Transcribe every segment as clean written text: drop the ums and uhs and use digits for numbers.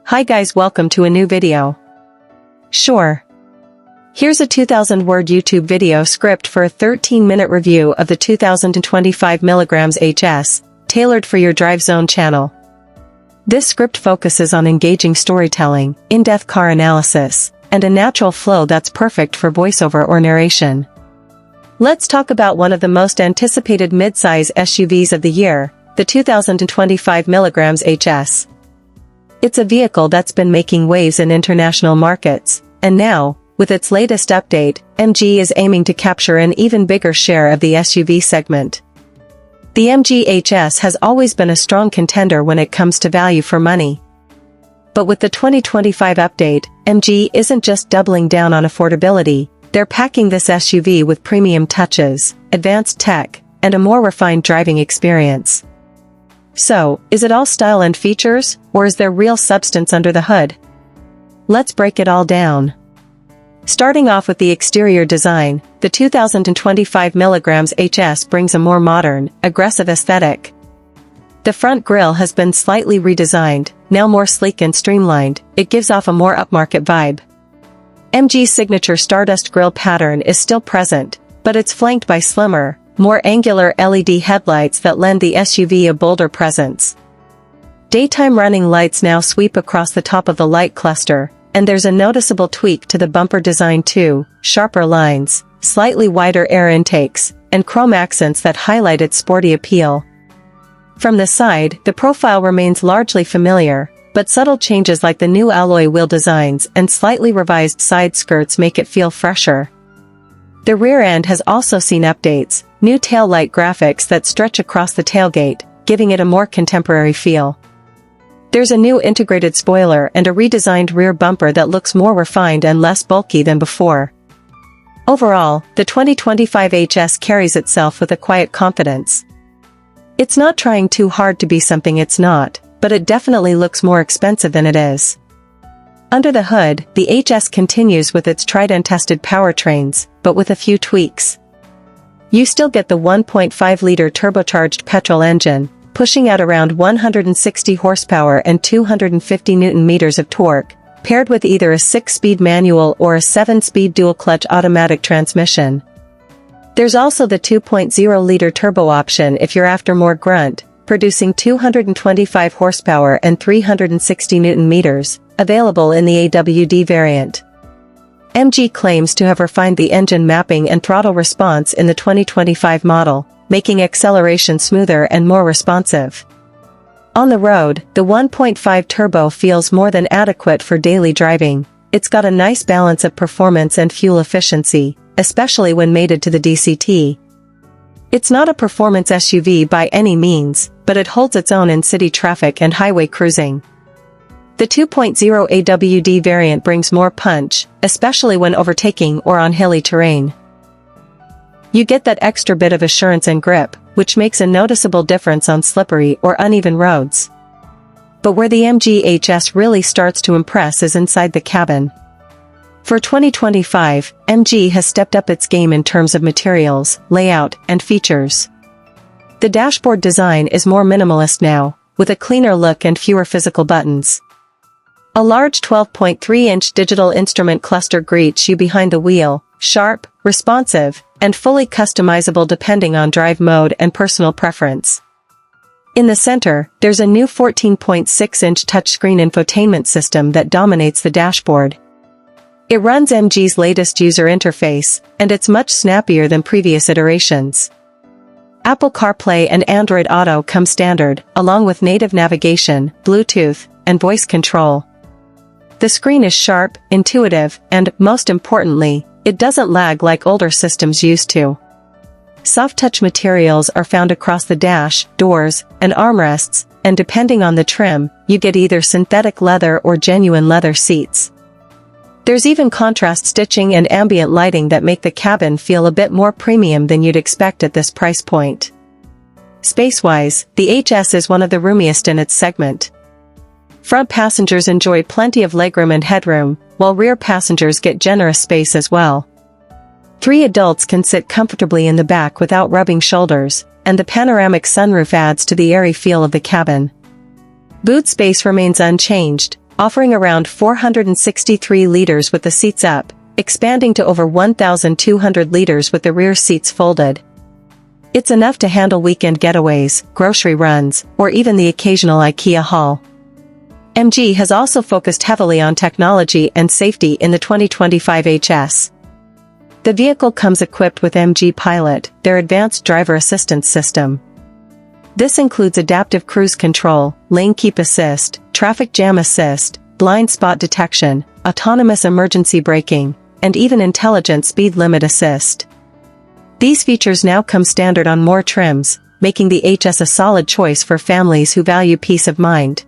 Hi guys, welcome to a new video. Sure. Here's a 2000-word YouTube video script for a 13-minute review of the 2025 mg HS, tailored for your Drive Zone channel. This script focuses on engaging storytelling, in-depth car analysis, and a natural flow that's perfect for voiceover or narration. Let's talk about one of the most anticipated midsize SUVs of the year, the 2025 mg HS. It's a vehicle that's been making waves in international markets, and now, with its latest update, MG is aiming to capture an even bigger share of the SUV segment. The MG HS has always been a strong contender when it comes to value for money. But with the 2025 update, MG isn't just doubling down on affordability, they're packing this SUV with premium touches, advanced tech, and a more refined driving experience. So, is it all style and features, or is there real substance under the hood? Let's break it all down. Starting off with the exterior design, the 2025 mg HS brings a more modern, aggressive aesthetic. The front grille has been slightly redesigned, now more sleek and streamlined. It gives off a more upmarket vibe. MG's signature Stardust grille pattern is still present, but it's flanked by slimmer, more angular LED headlights that lend the SUV a bolder presence. Daytime running lights now sweep across the top of the light cluster, and there's a noticeable tweak to the bumper design too: sharper lines, slightly wider air intakes, and chrome accents that highlight its sporty appeal. From the side, the profile remains largely familiar, but subtle changes like the new alloy wheel designs and slightly revised side skirts make it feel fresher. The rear end has also seen updates, new taillight graphics that stretch across the tailgate, giving it a more contemporary feel. There's a new integrated spoiler and a redesigned rear bumper that looks more refined and less bulky than before. Overall, the 2025 HS carries itself with a quiet confidence. It's not trying too hard to be something it's not, but it definitely looks more expensive than it is. Under the hood, the HS continues with its tried-and-tested powertrains, but with a few tweaks. You still get the 1.5-liter turbocharged petrol engine, pushing out around 160 horsepower and 250 Nm of torque, paired with either a 6-speed manual or a 7-speed dual-clutch automatic transmission. There's also the 2.0-liter turbo option if you're after more grunt, producing 225 horsepower and 360 Nm, available in the AWD variant. MG claims to have refined the engine mapping and throttle response in the 2025 model, making acceleration smoother and more responsive. On the road, the 1.5 turbo feels more than adequate for daily driving. It's got a nice balance of performance and fuel efficiency, especially when mated to the DCT. It's not a performance SUV by any means, but it holds its own in city traffic and highway cruising. The 2.0 AWD variant brings more punch, especially when overtaking or on hilly terrain. You get that extra bit of assurance and grip, which makes a noticeable difference on slippery or uneven roads. But where the MG HS really starts to impress is inside the cabin. For 2025, MG has stepped up its game in terms of materials, layout, and features. The dashboard design is more minimalist now, with a cleaner look and fewer physical buttons. A large 12.3-inch digital instrument cluster greets you behind the wheel, sharp, responsive, and fully customizable depending on drive mode and personal preference. In the center, there's a new 14.6-inch touchscreen infotainment system that dominates the dashboard. It runs MG's latest user interface, and it's much snappier than previous iterations. Apple CarPlay and Android Auto come standard, along with native navigation, Bluetooth, and voice control. The screen is sharp, intuitive, and, most importantly, it doesn't lag like older systems used to. Soft-touch materials are found across the dash, doors, and armrests, and depending on the trim, you get either synthetic leather or genuine leather seats. There's even contrast stitching and ambient lighting that make the cabin feel a bit more premium than you'd expect at this price point. Space-wise, the HS is one of the roomiest in its segment. Front passengers enjoy plenty of legroom and headroom, while rear passengers get generous space as well. 3 adults can sit comfortably in the back without rubbing shoulders, and the panoramic sunroof adds to the airy feel of the cabin. Boot space remains unchanged, offering around 463 liters with the seats up, expanding to over 1,200 liters with the rear seats folded. It's enough to handle weekend getaways, grocery runs, or even the occasional IKEA haul. MG has also focused heavily on technology and safety in the 2025 HS. The vehicle comes equipped with MG Pilot, their advanced driver assistance system. This includes adaptive cruise control, lane keep assist, traffic jam assist, blind spot detection, autonomous emergency braking, and even intelligent speed limit assist. These features now come standard on more trims, making the HS a solid choice for families who value peace of mind.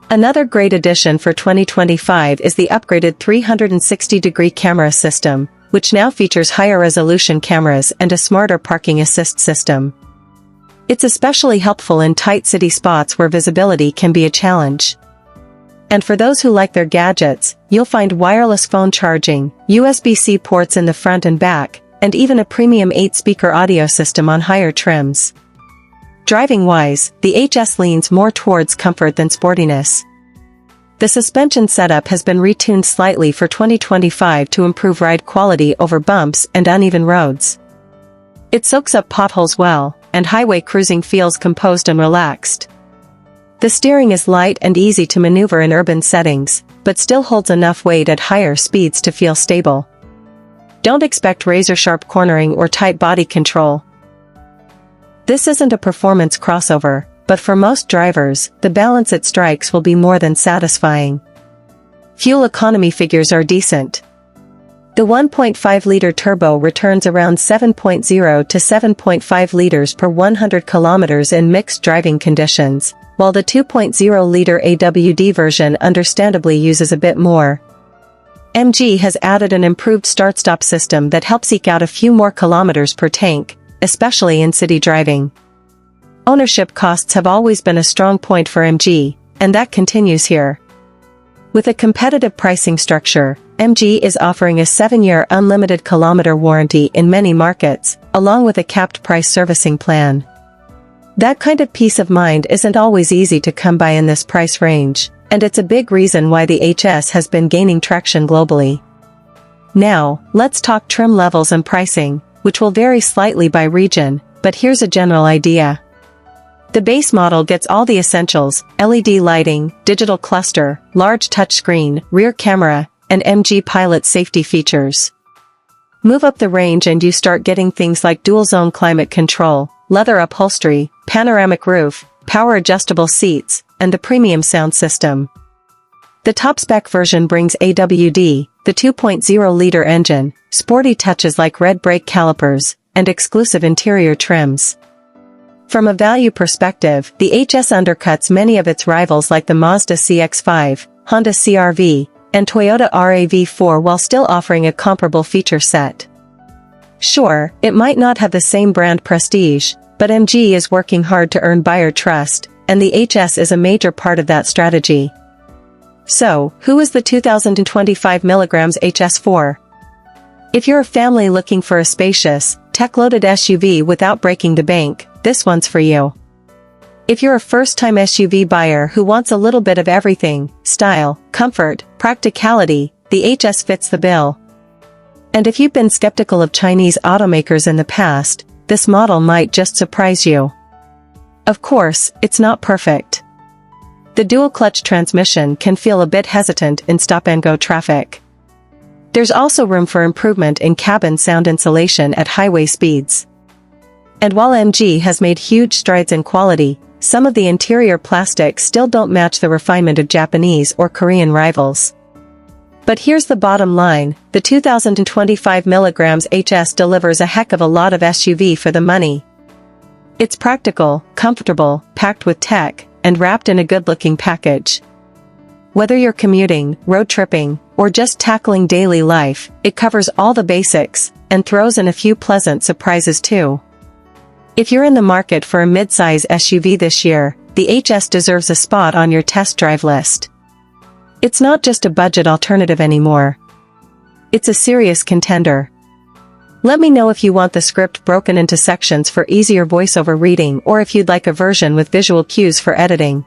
Another great addition for 2025 is the upgraded 360-degree camera system, which now features higher resolution cameras and a smarter parking assist system. It's especially helpful in tight city spots where visibility can be a challenge. And for those who like their gadgets, you'll find wireless phone charging, USB-C ports in the front and back, and even a premium 8-speaker audio system on higher trims. Driving-wise, the HS leans more towards comfort than sportiness. The suspension setup has been retuned slightly for 2025 to improve ride quality over bumps and uneven roads. It soaks up potholes well, and highway cruising feels composed and relaxed. The steering is light and easy to maneuver in urban settings, but still holds enough weight at higher speeds to feel stable. Don't expect razor-sharp cornering or tight body control. This isn't a performance crossover, but for most drivers, the balance it strikes will be more than satisfying. Fuel economy figures are decent. The 1.5-liter turbo returns around 7.0 to 7.5 liters per 100 kilometers in mixed driving conditions, while the 2.0-liter AWD version understandably uses a bit more. MG has added an improved start-stop system that helps eke out a few more kilometers per tank, especially in city driving. Ownership costs have always been a strong point for MG, and that continues here. With a competitive pricing structure, MG is offering a 7-year unlimited kilometer warranty in many markets, along with a capped price servicing plan. That kind of peace of mind isn't always easy to come by in this price range, and it's a big reason why the HS has been gaining traction globally. Now, let's talk trim levels and pricing, which will vary slightly by region, but here's a general idea. The base model gets all the essentials: LED lighting, digital cluster, large touchscreen, rear camera, and MG Pilot safety features. Move up the range and you start getting things like dual-zone climate control, leather upholstery, panoramic roof, power-adjustable seats, and the premium sound system. The top-spec version brings AWD, the 2.0-liter engine, sporty touches like red brake calipers, and exclusive interior trims. From a value perspective, the HS undercuts many of its rivals like the Mazda CX-5, Honda CR-V, and Toyota RAV4 while still offering a comparable feature set. Sure, it might not have the same brand prestige, but MG is working hard to earn buyer trust, and the HS is a major part of that strategy. So, who is the 2025 mg HS for? If you're a family looking for a spacious, tech-loaded SUV without breaking the bank, this one's for you. If you're a first-time SUV buyer who wants a little bit of everything, style, comfort, practicality, the HS fits the bill. And if you've been skeptical of Chinese automakers in the past, this model might just surprise you. Of course, it's not perfect. The dual-clutch transmission can feel a bit hesitant in stop-and-go traffic. There's also room for improvement in cabin sound insulation at highway speeds. And while MG has made huge strides in quality, some of the interior plastics still don't match the refinement of Japanese or Korean rivals. But here's the bottom line: the 2025 mg HS delivers a heck of a lot of SUV for the money. It's practical, comfortable, packed with tech, and wrapped in a good-looking package. Whether you're commuting, road tripping, or just tackling daily life, it covers all the basics, and throws in a few pleasant surprises too. If you're in the market for a midsize SUV this year, the HS deserves a spot on your test drive list. It's not just a budget alternative anymore. It's a serious contender. Let me know if you want the script broken into sections for easier voiceover reading or if you'd like a version with visual cues for editing.